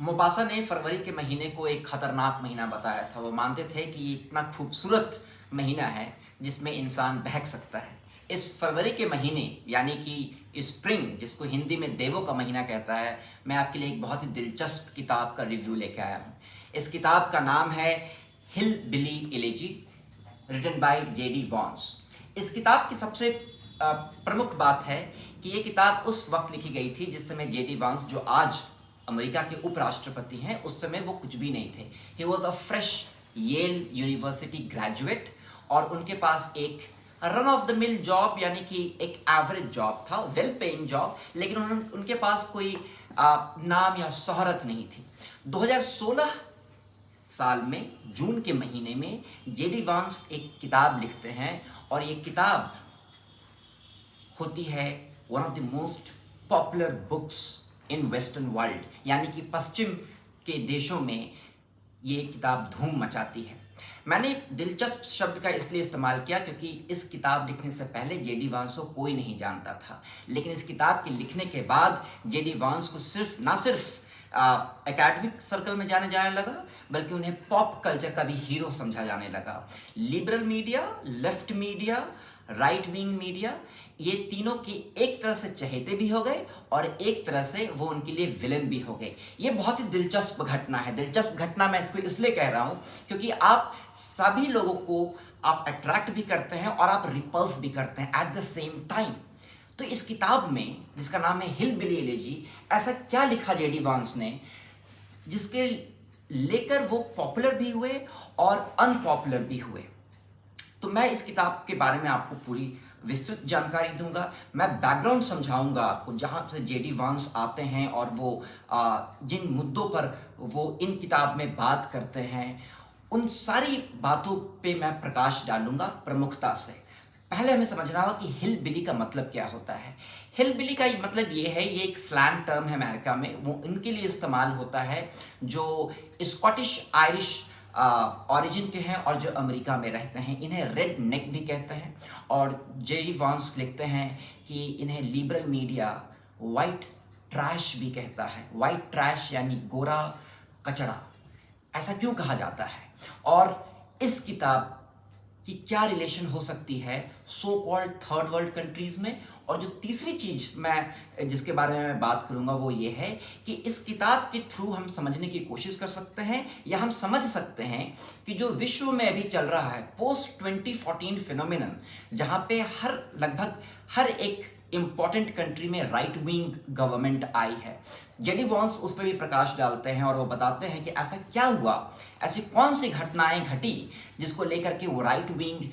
Maupassant ने फरवरी के महीने को एक खतरनाक महीना बताया था। वो मानते थे कि ये इतना खूबसूरत महीना है जिसमें इंसान बहक सकता है। इस फरवरी के महीने यानी कि स्प्रिंग, जिसको हिंदी में देवों का महीना कहता है, मैं आपके लिए एक बहुत ही दिलचस्प किताब का रिव्यू लेके आया हूँ। इस किताब का नाम है Hillbilly Elegy, written by JD Vance. इस किताब की सबसे प्रमुख बात है कि ये किताब उस वक्त लिखी गई थी जिस समय जेडी वॉन्स, जो आज अमेरिका के उपराष्ट्रपति हैं, उस समय वो कुछ भी नहीं थे। He was a fresh Yale University graduate और उनके पास एक run of the mill job यानी कि एक एवरेज जॉब था, वेल पेइंग जॉब, लेकिन उनके पास कोई नाम या शोहरत नहीं थी। 2016 साल में जून के महीने में जेडी वॉन्स एक किताब लिखते हैं और ये किताब होती है one of the most popular books in western world, यानी कि पश्चिम के देशों में ये किताब धूम मचाती है। मैंने दिलचस्प शब्द का इसलिए इस्तेमाल किया क्योंकि इस किताब लिखने से पहले जेडी वॉन्स को कोई नहीं जानता था, लेकिन इस किताब के लिखने के बाद जेडी वॉन्स को ना सिर्फ एकेडमिक सर्कल में जाने जाने लगा, बल्कि उन्हें पॉप कल्चर का भी हीरो समझा जाने लगा। Liberal media, left media, right wing media, ये तीनों की एक तरह से चहेते भी हो गए और एक तरह से वो उनके लिए विलन भी हो गए। ये बहुत ही दिलचस्प घटना है। दिलचस्प घटना मैं इसको इसलिए कह रहा हूँ क्योंकि आप सभी लोगों को आप अट्रैक्ट भी करते हैं और आप रिपल्स भी करते हैं एट द सेम टाइम। तो इस किताब में, जिसका नाम है हिल बिली एलेजी, ऐसा क्या लिखा जेडी वॉन्स ने जिसके लेकर वो पॉपुलर भी हुए और अनपॉपुलर भी हुए। तो मैं इस किताब के बारे में आपको पूरी विस्तृत जानकारी दूंगा। मैं बैकग्राउंड समझाऊंगा आपको, जहां से जेडी वॉन्स आते हैं और वो जिन मुद्दों पर वो इन किताब में बात करते हैं, उन सारी बातों पे मैं प्रकाश डालूंगा प्रमुखता से। पहले हमें समझना होगा कि हिल बिली का मतलब क्या होता है। हिल बिली का मतलब ये है, ये एक स्लैंग टर्म है अमेरिका में, वो उनके लिए इस्तेमाल होता है जो स्कॉटिश आयरिश ऑरिजिन के हैं और जो अमेरिका में रहते हैं। इन्हें रेड नेक भी कहते हैं और जेडी वॉन्स लिखते हैं कि इन्हें लिबरल मीडिया वाइट ट्रैश भी कहता है। वाइट ट्रैश यानी गोरा कचड़ा। ऐसा क्यों कहा जाता है और इस किताब कि क्या रिलेशन हो सकती है so called third world countries में। और जो तीसरी चीज मैं जिसके बारे में बात करूंगा वो ये है कि इस किताब के थ्रू हम समझने की कोशिश कर सकते हैं या हम समझ सकते हैं कि जो विश्व में अभी चल रहा है पोस्ट 2014 फिनोमिनन, जहां पे लगभग हर एक इंपॉर्टेंट कंट्री में राइट विंग गवर्नमेंट आई है। जेडी वॉन्स उस पर भी प्रकाश डालते हैं और वो बताते हैं कि ऐसा क्या हुआ, ऐसी कौन सी घटनाएं घटी जिसको लेकर के वो राइट विंग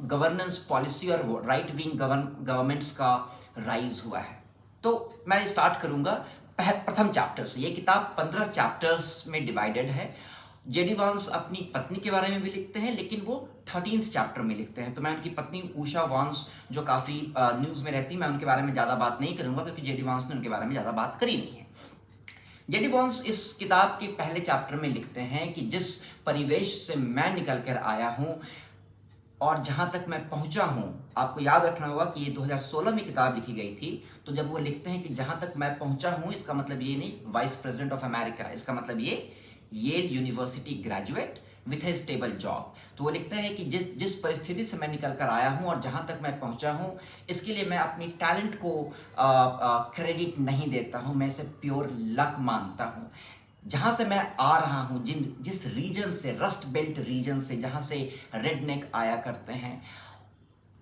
गवर्नेंस पॉलिसी और राइट विंग गवर्नमेंट्स का राइज हुआ है। तो मैं स्टार्ट करूंगा प्रथम चैप्टर से। ये किताब 15 चैप्टर्स में डिवाइडेड है। जेडी वॉन्स अपनी पत्नी के बारे में भी लिखते हैं, लेकिन वो 13th चैप्टर में लिखते हैं। तो मैं उनकी पत्नी उषा वॉन्स, जो काफ़ी न्यूज़ में रहती है, मैं उनके बारे में ज़्यादा बात नहीं करूंगा क्योंकि जेडी वॉन्स ने उनके बारे में ज़्यादा बात करी नहीं है। जेडी वॉन्स इस किताब के पहले चैप्टर में लिखते हैं कि जिस परिवेश से मैं निकल कर आया हूँ और जहां तक मैं पहुंचा हूं, आपको याद रखना होगा कि ये 2016 में किताब लिखी गई थी। तो जब वो लिखते हैं कि जहां तक मैं पहुंचा हूं, इसका मतलब ये नहीं वाइस प्रेसिडेंट ऑफ अमेरिका, इसका मतलब ये Yale University graduate with a stable job. तो वो लिखते हैं कि जिस परिस्थिति से मैं निकल कर आया हूं और जहां तक मैं पहुंचा हूं, इसके लिए मैं अपनी टैलेंट को क्रेडिट नहीं देता हूं, मैं इसे प्योर लक मानता हूं। जहां से मैं आ रहा हूं, जिस रीजन से, रस्ट बेल्ट रीजन से, जहां से रेडनेक आया करते हैं,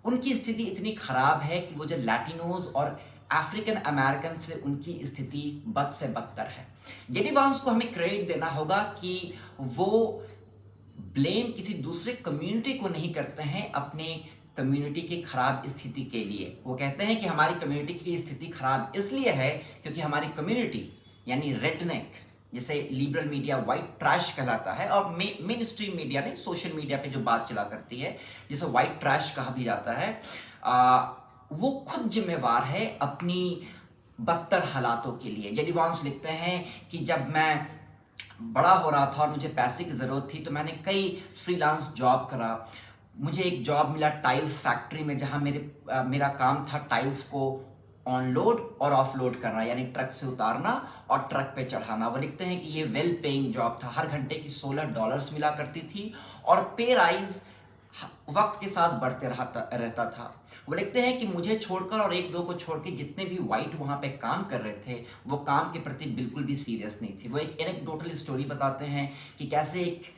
उनकी स्थिति इतनी खराब है कि वो जो लैटिनोज और अफ्रीकन अमेरिकन से उनकी स्थिति बद से बदतर है। जेडी वॉन्स को हमें क्रेडिट देना होगा कि वो ब्लेम किसी दूसरे कम्युनिटी को नहीं करते हैं अपने कम्युनिटी की खराब स्थिति के लिए। वो कहते हैं कि हमारी कम्युनिटी की स्थिति खराब इसलिए है क्योंकि हमारी कम्युनिटी यानी रेडनेक, जिसे लिबरल मीडिया वाइट ट्रैश कहलाता है, और मेन स्ट्रीम मीडिया ने सोशल मीडिया पे जो बात चला करती है जिसे वाइट ट्रैश कहा भी जाता है, वो खुद जिम्मेवार है अपनी बदतर हालातों के लिए। जेडी वॉन्स लिखते हैं कि जब मैं बड़ा हो रहा था और मुझे पैसे की ज़रूरत थी तो मैंने कई फ्रीलांस जॉब करा। मुझे एक जॉब मिला टाइल्स फैक्ट्री में, जहां मेरा काम था टाइल्स को ऑनलोड और ऑफलोड करना, यानी ट्रक से उतारना और ट्रक पे चढ़ाना। वो लिखते हैं कि ये वेल पेइंग जॉब था, हर घंटे की $16 मिला करती थी और पे राइज वक्त के साथ बढ़ते रहता था। वो लिखते हैं कि मुझे छोड़कर और एक दो को छोड़ के जितने भी वाइट वहाँ पे काम कर रहे थे वो काम के प्रति बिल्कुल भी सीरियस नहीं थे। वो एक एनेक्डोटल स्टोरी बताते हैं कि कैसे एक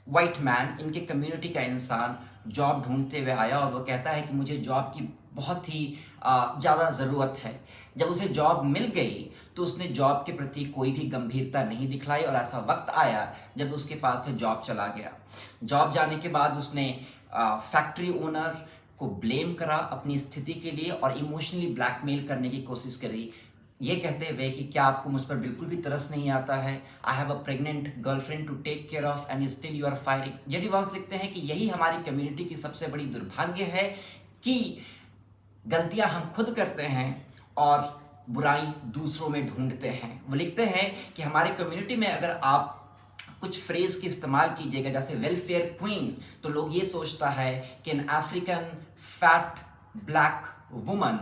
वाइट मैन, इनके कम्युनिटी का इंसान, जॉब ढूंढते हुए आया और वो कहता है कि मुझे जॉब की बहुत ही ज़्यादा ज़रूरत है। जब उसे जॉब मिल गई तो उसने जॉब के प्रति कोई भी गंभीरता नहीं दिखलाई और ऐसा वक्त आया जब उसके पास से जॉब चला गया। जॉब जाने के बाद उसने फैक्ट्री ओनर को ब्लेम करा अपनी स्थिति के लिए और इमोशनली ब्लैकमेल करने की कोशिश करी, ये कहते हुए कि क्या आपको मुझ पर बिल्कुल भी तरस नहीं आता है, I have a pregnant girlfriend to take care of and still you are firing. JD Vance लिखते हैं कि यही हमारी कम्युनिटी की सबसे बड़ी दुर्भाग्य है कि गलतियां हम खुद करते हैं और बुराई दूसरों में ढूंढते हैं। वो लिखते हैं कि हमारी कम्युनिटी में अगर आप कुछ फ्रेज की इस्तेमाल कीजिएगा जैसे वेलफेयर क्वीन, तो लोग ये सोचता है कि an African fat black woman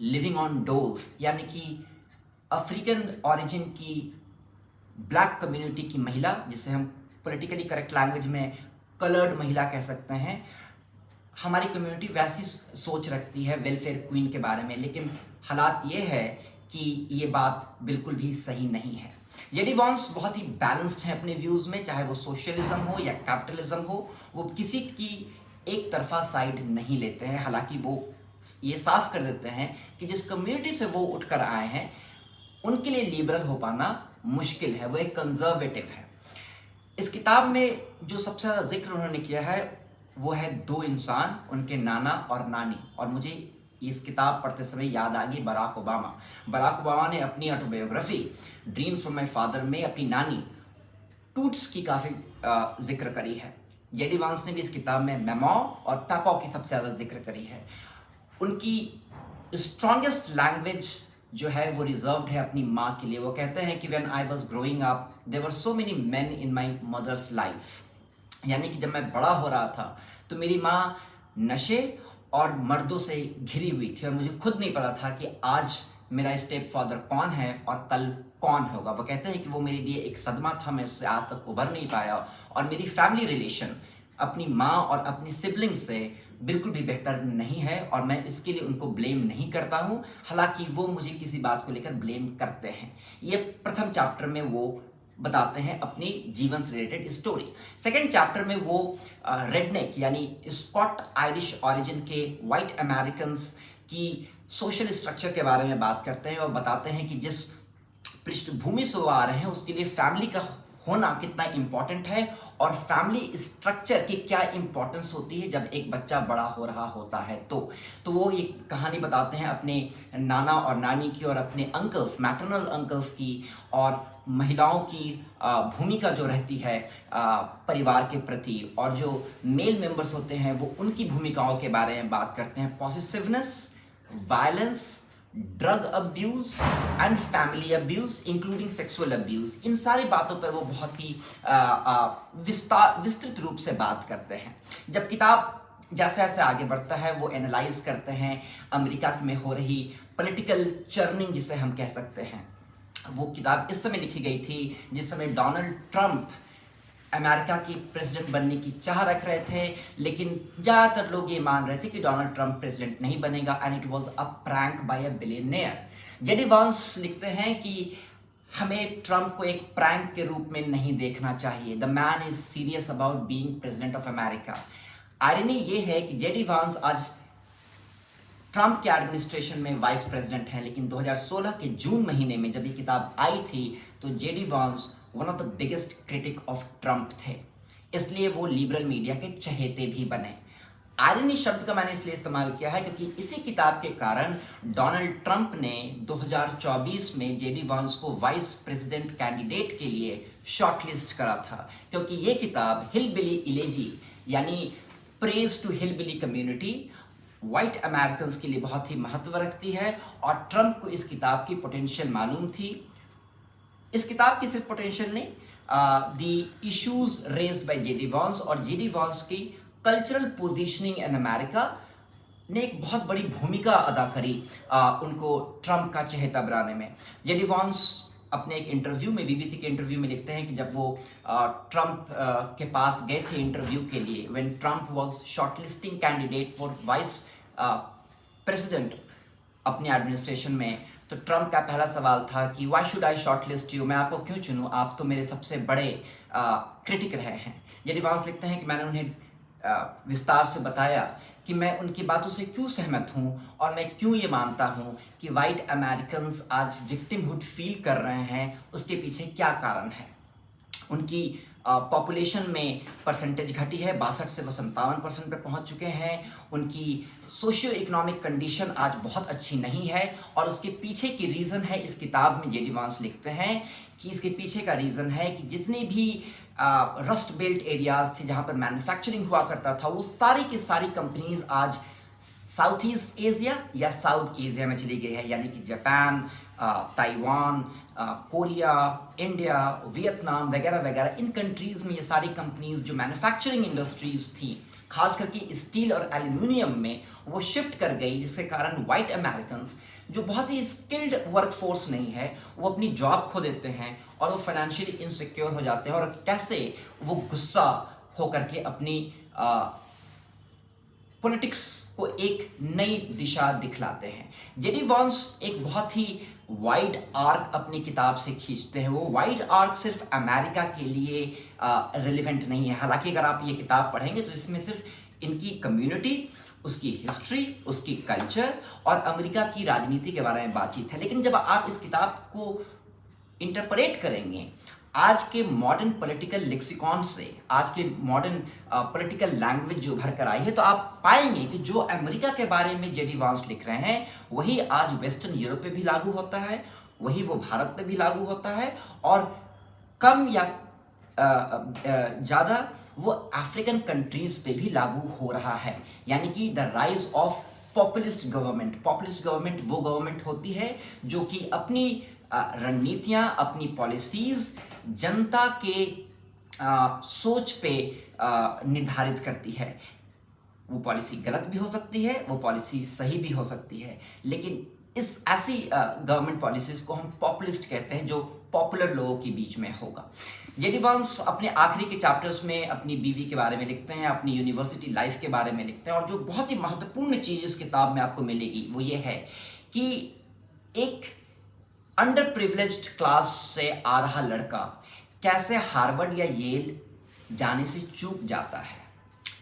living on doles, यानी कि अफ्रीकन ओरिजिन की ब्लैक कम्युनिटी की महिला, जिसे हम पॉलिटिकली करेक्ट लैंग्वेज में कलर्ड महिला कह सकते हैं, हमारी कम्युनिटी वैसी सोच रखती है वेलफेयर क्वीन के बारे में। लेकिन हालात ये है कि ये बात बिल्कुल भी सही नहीं है। जेडी वांस बहुत ही बैलेंस्ड है अपने व्यूज़ में, चाहे वो सोशलिज्म हो या कैपिटलिज्म हो, वो किसी की एक तरफा साइड नहीं लेते हैं। हालांकि वो ये साफ कर देते हैं कि जिस कम्युनिटी से वो उठकर आए हैं उनके लिए लिबरल हो पाना मुश्किल है, वो एक कंजर्वेटिव है। इस किताब में जो सबसे ज़्यादा जिक्र उन्होंने किया है वो है दो इंसान, उनके नाना और नानी। और मुझे इस किताब पढ़ते समय याद आ गई बराक ओबामा। बराक ओबामा ने अपनी autobiography dreams from my father में अपनी नानी टूट्स की काफ़ी जिक्र करी है। जेडी वांस ने भी इस किताब में मेमो और पापा की सबसे ज़्यादा जिक्र करी है। उनकी स्ट्रॉन्गेस्ट लैंग्वेज जो है वो रिजर्व्ड है अपनी माँ के लिए। वो कहते हैं कि when I was growing up there were so many men in my mother's life, यानी कि जब मैं बड़ा हो रहा था तो मेरी माँ नशे और मर्दों से घिरी हुई थी और मुझे खुद नहीं पता था कि आज मेरा स्टेप फादर कौन है और कल कौन होगा। वो कहते हैं कि वो मेरे लिए एक सदमा था, मैं उससे आज तक उभर नहीं पाया और मेरी फैमिली रिलेशन अपनी माँ और अपनी सिबलिंग से बिल्कुल भी बेहतर नहीं है और मैं इसके लिए उनको ब्लेम नहीं करता हूँ, हालांकि वो मुझे किसी बात को लेकर ब्लेम करते हैं। ये प्रथम चैप्टर में वो बताते हैं अपनी जीवन से रिलेटेड स्टोरी। सेकेंड चैप्टर में वो रेडनेक यानी स्कॉट आयरिश ओरिजिन के वाइट अमेरिकन्स की सोशल स्ट्रक्चर के बारे में बात करते हैं और बताते हैं कि जिस पृष्ठभूमि से वो आ रहे हैं उसके लिए फैमिली का होना कितना इम्पॉर्टेंट है और फैमिली स्ट्रक्चर की क्या इम्पोर्टेंस होती है जब एक बच्चा बड़ा हो रहा होता है। तो वो एक कहानी बताते हैं अपने नाना और नानी की और अपने अंकल्स, मैटरनल अंकल्स की, और महिलाओं की भूमिका जो रहती है परिवार के प्रति, और जो मेल मेंबर्स होते हैं वो उनकी भूमिकाओं के बारे में बात करते हैं। Possessiveness, violence, drug abuse and family abuse including sexual abuse, इन सारी बातों पर वो बहुत ही विस्तृत रूप से बात करते हैं। जब किताब जैसे जैसे आगे बढ़ता है वो एनालाइज करते हैं अमेरिका में हो रही पॉलिटिकल चर्निंग जिसे हम कह सकते हैं। वो किताब इस समय लिखी गई थी जिस समय डोनाल्ड ट्रंप अमेरिका की प्रेसिडेंट बनने की चाह रख रहे थे, लेकिन ज़्यादातर लोग ये मान रहे थे कि डोनाल्ड ट्रंप प्रेसिडेंट नहीं बनेगा and it was a prank by a billionaire. JD Vance लिखते हैं कि हमें ट्रंप को एक प्रैंक के रूप में नहीं देखना चाहिए। The man is serious about being president of America. Irony ये है कि जेडी वांस आज ट्रंप के एडमिनिस्ट्रेशन में वाइस प्रेसिडेंट हैं, लेकिन 2016 के जून महीने में जब ये किताब आई थी तो जेडी वांस one of the biggest critic of Trump थे, इसलिए वो लिबरल मीडिया के चहेते भी बने। आयरनी शब्द का मैंने इसलिए इस्तेमाल किया है क्योंकि इसी किताब के कारण डोनाल्ड ट्रंप ने 2024 में जेडी वांस को वाइस प्रेसिडेंट कैंडिडेट के लिए शॉर्टलिस्ट करा था, क्योंकि ये किताब हिलबिली इलेजी यानी praise to hillbilly community, white Americans के लिए बहुत ही महत्व रखती है और ट्रंप को इस किताब की पोटेंशियल मालूम थी। इस किताब की सिर्फ पोटेंशियल नहीं, the issues raised bye JD वांस और जेडी वांस की कल्चरल पोजीशनिंग इन अमेरिका ने एक बहुत बड़ी भूमिका अदा करी उनको ट्रंप का चहेता बनाने में। जेडी वॉन्स अपने एक इंटरव्यू में, बीबीसी के इंटरव्यू में लिखते हैं कि जब वो ट्रंप के पास गए थे इंटरव्यू के लिए, when Trump was shortlisting candidate for vice president अपने एडमिनिस्ट्रेशन में, तो ट्रंप का पहला सवाल था कि why should I shortlist you, मैं आपको क्यों चुनूं, आप तो मेरे सबसे बड़े क्रिटिक रहे हैं। जेडी वॉन्स लिखते हैं कि मैंने उन्हें विस्तार से बताया कि मैं उनकी बातों से क्यों सहमत हूं और मैं क्यों ये मानता हूं कि वाइट अमेरिकन्स आज विक्टिमहुड फील कर रहे हैं, उसके पीछे क्या कारण है। उनकी पॉपुलेशन में परसेंटेज घटी है, 62 से वो 57% पे पहुंच चुके हैं। उनकी सोशियो इकोनॉमिक कंडीशन आज बहुत अच्छी नहीं है और उसके पीछे की रीज़न है, इस किताब में जेडी वॉन्स लिखते हैं कि इसके पीछे का रीज़न है कि जितनी भी रस्ट बेल्ट एरियाज थे जहां पर मैन्युफैक्चरिंग हुआ करता था, वो सारी की सारी कंपनीज आज साउथ ईस्ट एशिया या साउथ एशिया में चली गई है, यानी कि Japan, Taiwan, Korea, India, Vietnam वगैरह वगैरह, इन कंट्रीज़ में ये सारी कंपनीज जो मैन्युफैक्चरिंग इंडस्ट्रीज़ थी, खास करके स्टील और एल्यूमिनियम में, वो शिफ्ट कर गई, जिसके कारण वाइट अमेरिकन्स जो बहुत ही स्किल्ड वर्कफोर्स नहीं है, वो अपनी जॉब खो देते हैं और वो फाइनेंशियली इनसिक्योर हो जाते हैं और कैसे वो गुस्सा होकर के अपनी पॉलिटिक्स को एक नई दिशा दिखलाते हैं। जेडी वॉन्स एक बहुत ही वाइड आर्क अपनी किताब से खींचते हैं। वो वाइड आर्क सिर्फ अमेरिका के लिए रिलेवेंट नहीं है, हालांकि अगर आप ये किताब पढ़ेंगे तो इसमें सिर्फ इनकी कम्युनिटी, उसकी हिस्ट्री, उसकी कल्चर और अमेरिका की राजनीति के बारे में बातचीत है। लेकिन जब आप इस किताब को इंटरप्रेट करेंगे आज के मॉडर्न पॉलिटिकल लेक्सिकॉन से, आज के मॉडर्न पॉलिटिकल लैंग्वेज जो भर कर आई है, तो आप पाएंगे कि जो अमेरिका के बारे में जेडी वॉन्स लिख रहे हैं वही आज वेस्टर्न यूरोप पे भी लागू होता है, वही वो भारत पे भी लागू होता है और कम या ज़्यादा वो अफ्रीकन कंट्रीज पे भी लागू हो रहा है। यानी कि the rise of populist government. Populist government वो गवर्नमेंट होती है जो कि अपनी रणनीतियां, अपनी पॉलिसीज जनता के सोच पे निर्धारित करती है। वो पॉलिसी गलत भी हो सकती है, वो पॉलिसी सही भी हो सकती है, लेकिन इस ऐसी गवर्नमेंट पॉलिसीज को हम पॉपुलिस्ट कहते हैं, जो पॉपुलर लोगों के बीच में होगा। जेडी वॉन्स अपने आखिरी के चैप्टर्स में अपनी बीवी के बारे में लिखते हैं, अपनी यूनिवर्सिटी लाइफ के बारे में लिखते हैं और जो बहुत ही महत्वपूर्ण चीज़ इस किताब में आपको मिलेगी वो ये है कि एक अंडर प्रिविलेज्ड क्लास से आ रहा लड़का कैसे हार्वर्ड या येल जाने से चूक जाता है।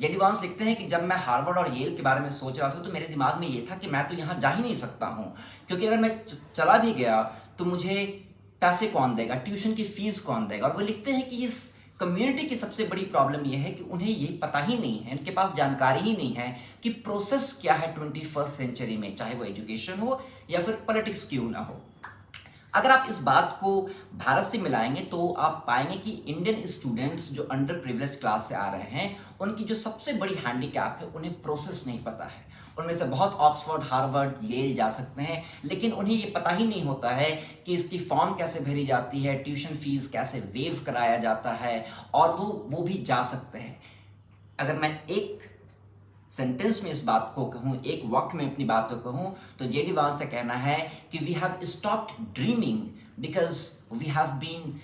जेडी वॉन्स लिखते हैं कि जब मैं हार्वर्ड और येल के बारे में सोच रहा था तो मेरे दिमाग में ये था कि मैं तो यहाँ जा ही नहीं सकता हूँ, क्योंकि अगर मैं चला भी गया तो मुझे पैसे कौन देगा, ट्यूशन की फीस कौन देगा। और वो लिखते हैं कि इस कम्युनिटी की सबसे बड़ी प्रॉब्लम यह है कि उन्हें ये पता ही नहीं है, इनके पास जानकारी ही नहीं है कि प्रोसेस क्या है 21st सेंचुरी में, चाहे वो एजुकेशन हो या फिर पॉलिटिक्स क्यों ना हो। अगर आप इस बात को भारत से मिलाएंगे तो आप पाएंगे कि इंडियन स्टूडेंट्स जो अंडर प्रिविलेज क्लास से आ रहे हैं, उनकी जो सबसे बड़ी हैंडीकैप है, उन्हें प्रोसेस नहीं पता है। उनमें से बहुत ऑक्सफोर्ड, हार्वर्ड, येल जा सकते हैं, लेकिन उन्हें ये पता ही नहीं होता है कि इसकी फॉर्म कैसे भरी जाती है, ट्यूशन फीस कैसे वेव कराया जाता है, और वो भी जा सकते हैं। अगर मैं एक सेंटेंस में इस बात को कहूँ, एक वाक्य में अपनी बात को कहूँ, तो जेडी वॉन्स का कहना है कि we have stopped dreaming because we have been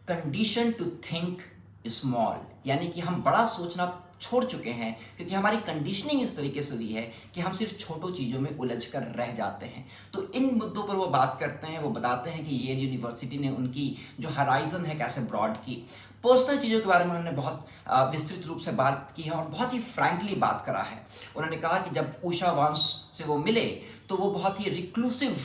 condition to think small. यानी कि हम बड़ा सोचना छोड़ चुके हैं क्योंकि हमारी कंडीशनिंग इस तरीके से हुई है कि हम सिर्फ छोटो चीज़ों में उलझ कर रह जाते हैं। तो इन मुद्दों पर वो बात करते हैं, वो बताते हैं कि येल यूनिवर्सिटी ने उनकी जो हराइजन है कैसे ब्रॉड की। पर्सनल चीज़ों के बारे में उन्होंने बहुत विस्तृत रूप से बात की है और बहुत ही फ्रैंकली बात करा है। उन्होंने कहा कि जब उषा वॉन्स से वो मिले तो वो बहुत ही रिक्लूसिव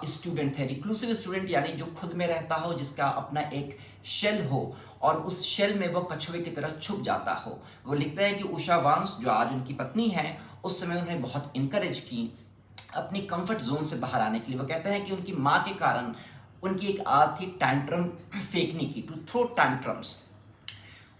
स्टूडेंट थे। रिक्लूसिव स्टूडेंट यानी जो खुद में रहता हो, जिसका अपना एक शेल हो और उस शेल में वो कछुए की तरह छुप जाता हो। वो लिखते हैं कि उषा वॉन्स जो आज उनकी पत्नी है, उस समय उन्हें बहुत इनकरेज की अपनी कंफर्ट जोन से बाहर आने के लिए। वो कहते हैं कि उनकी माँ के कारण उनकी एक आदत थी टैंट्रम फेंकने की, टू थ्रो टैंट्रम्स।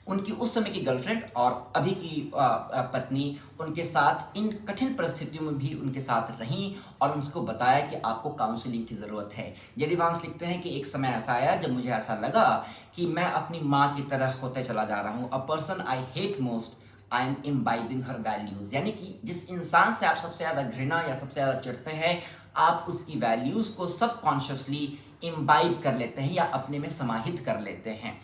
उनकी उस समय की गर्लफ्रेंड और अभी की पत्नी उनके साथ इन कठिन परिस्थितियों में भी उनके साथ रहीं और उनको बताया कि आपको काउंसलिंग की ज़रूरत है। जेडी वॉन्स लिखते हैं कि एक समय ऐसा आया जब मुझे ऐसा लगा कि मैं अपनी माँ की तरह होते चला जा रहा हूँ। A person I hate most I am imbibing her values, यानी कि जिस इंसान से आप सबसे ज्यादा घृणा या सबसे ज्यादा चिढ़ते हैं, आप उसकी वैल्यूज को सबकॉन्शियसली इम्बाइब कर लेते हैं या अपने में समाहित कर लेते हैं।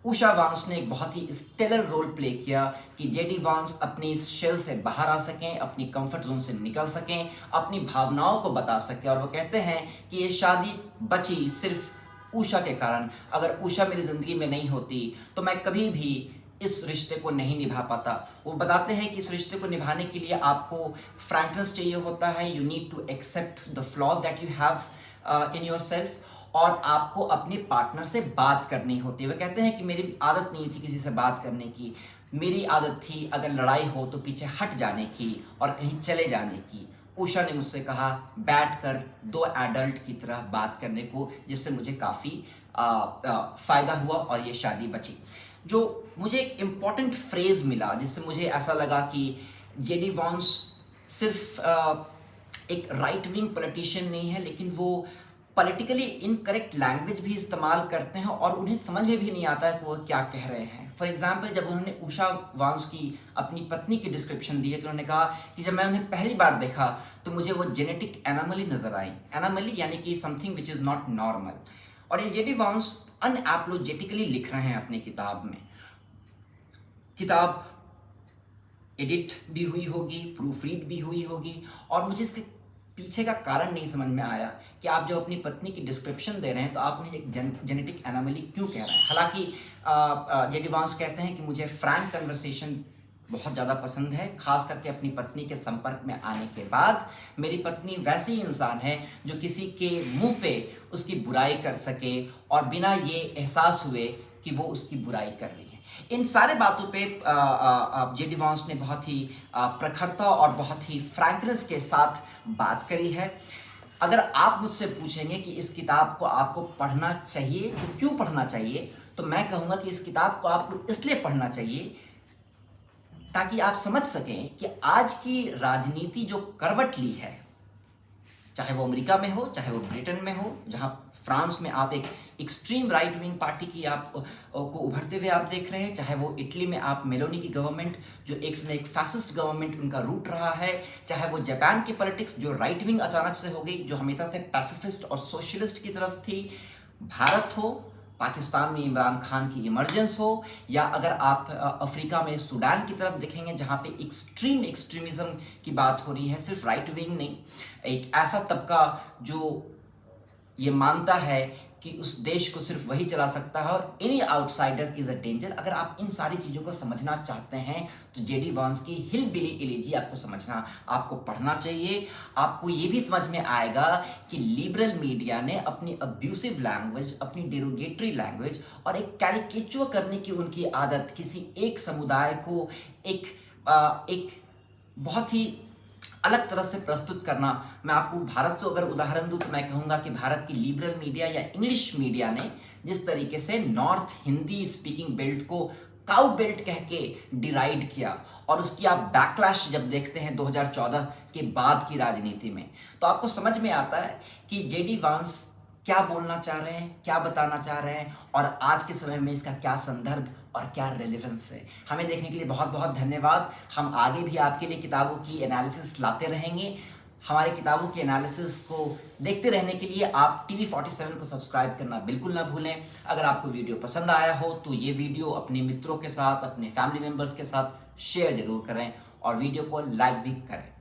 उषा वांस ने एक बहुत ही स्टेलर रोल प्ले किया कि जेडी वांस अपनी इस शेल से बाहर आ सकें, अपनी कंफर्ट जोन से निकल सकें, अपनी भावनाओं को बता सकें। और वो कहते हैं कि ये शादी बची सिर्फ उषा के कारण। अगर उषा मेरी ज़िंदगी में नहीं होती तो मैं कभी भी इस रिश्ते को नहीं निभा पाता। वो बताते हैं कि इस रिश्ते को निभाने के लिए आपको फ्रैंकनेस चाहिए होता है, you need to accept the flaws that you have in your self, और आपको अपने पार्टनर से बात करनी होती है। वे कहते हैं कि मेरी आदत नहीं थी किसी से बात करने की, मेरी आदत थी अगर लड़ाई हो तो पीछे हट जाने की और कहीं चले जाने की। उषा ने मुझसे कहा बैठकर दो एडल्ट की तरह बात करने को, जिससे मुझे काफ़ी फ़ायदा हुआ और ये शादी बची। जो मुझे एक इम्पॉर्टेंट फ्रेज़ मिला जिससे मुझे ऐसा लगा कि जेडी वांस सिर्फ एक राइट विंग पॉलिटिशियन नहीं है, लेकिन वो पॉलिटिकली इनकरेक्ट लैंग्वेज भी इस्तेमाल करते हैं और उन्हें समझ में भी नहीं आता है कि वो क्या कह रहे हैं। फॉर एग्जाम्पल, जब उन्होंने उषा वांस की अपनी पत्नी की डिस्क्रिप्शन दी है तो उन्होंने कहा कि जब मैं उन्हें पहली बार देखा तो मुझे वो जेनेटिक एनामली नजर आई। एनामली यानी कि something which is not normal. और ये जेडी वांस अनएपोलोजेटिकली लिख रहे हैं अपनी किताब में। किताब एडिट भी हुई होगी, प्रूफ रीड भी हुई होगी, और मुझे इसके पीछे का कारण नहीं समझ में आया कि आप जब अपनी पत्नी की डिस्क्रिप्शन दे रहे हैं तो आप उन्हें एक जेनेटिक एनामली क्यों कह रहे हैं। हालांकि जेडी वांस कहते हैं कि मुझे फ्रैंक कन्वर्सेशन बहुत ज़्यादा पसंद है, खास करके अपनी पत्नी के संपर्क में आने के बाद। मेरी पत्नी वैसी इंसान है जो किसी के मुंह पे उसकी बुराई कर सके और बिना ये एहसास हुए कि वो उसकी बुराई कर रही है। इन सारे बातों पे जेडी वांस ने बहुत ही प्रखरता और बहुत ही फ्रैंकनेस के साथ बात करी है। अगर आप मुझसे पूछेंगे कि इस किताब को आपको पढ़ना चाहिए तो क्यों पढ़ना चाहिए, तो मैं कहूँगा कि इस किताब को आपको इसलिए पढ़ना चाहिए ताकि आप समझ सकें कि आज की राजनीति जो करवट ली है, चाहे वो अमेरिका में हो, चाहे वो ब्रिटेन में हो, जहाँ फ्रांस में आप एक एक्सट्रीम राइट विंग पार्टी की आप को उभरते हुए आप देख रहे हैं, चाहे वो इटली में आप मेलोनी की गवर्नमेंट जो एक समय एक फैसिस्ट गवर्नमेंट उनका रूट रहा है, चाहे वो जापान की पॉलिटिक्स जो राइट विंग अचानक से हो गई, जो हमेशा से पैसिफिस्ट और सोशलिस्ट की तरफ थी, भारत हो, पाकिस्तान में इमरान खान की इमरजेंस हो, या अगर आप अफ्रीका में सूडान की तरफ देखेंगे जहाँ पे एक्सट्रीमिज्म की बात हो रही है, सिर्फ राइट विंग नहीं, एक ऐसा तबका जो ये मानता है कि उस देश को सिर्फ वही चला सकता है और any outsider is a danger. अगर आप इन सारी चीज़ों को समझना चाहते हैं तो जेडी वांस की हिलबिली एलिजी आपको समझना, आपको पढ़ना चाहिए। आपको ये भी समझ में आएगा कि लिबरल मीडिया ने अपनी अब्यूसिव लैंग्वेज, अपनी डेरोगेटरी लैंग्वेज और एक कैरिकेचर करने की उनकी आदत किसी एक समुदाय को एक बहुत ही अलग तरह से प्रस्तुत करना। मैं आपको भारत से अगर उदाहरण दूं तो मैं कहूँगा कि भारत की लिबरल मीडिया या इंग्लिश मीडिया ने जिस तरीके से नॉर्थ हिंदी स्पीकिंग बेल्ट को काउ बेल्ट कह के डिराइड किया, और उसकी आप बैकलैश जब देखते हैं 2014 के बाद की राजनीति में, तो आपको समझ में आता है कि जेडी वांस क्या बोलना चाह रहे हैं, क्या बताना चाह रहे हैं, और आज के समय में इसका क्या संदर्भ और क्या रेलेवेंस है। हमें देखने के लिए बहुत बहुत धन्यवाद। हम आगे भी आपके लिए किताबों की एनालिसिस लाते रहेंगे। हमारे किताबों की एनालिसिस को देखते रहने के लिए आप TV47 को सब्सक्राइब करना बिल्कुल ना भूलें। अगर आपको वीडियो पसंद आया हो तो ये वीडियो अपने मित्रों के साथ, अपने फैमिली मेम्बर्स के साथ शेयर जरूर करें और वीडियो को लाइक भी करें।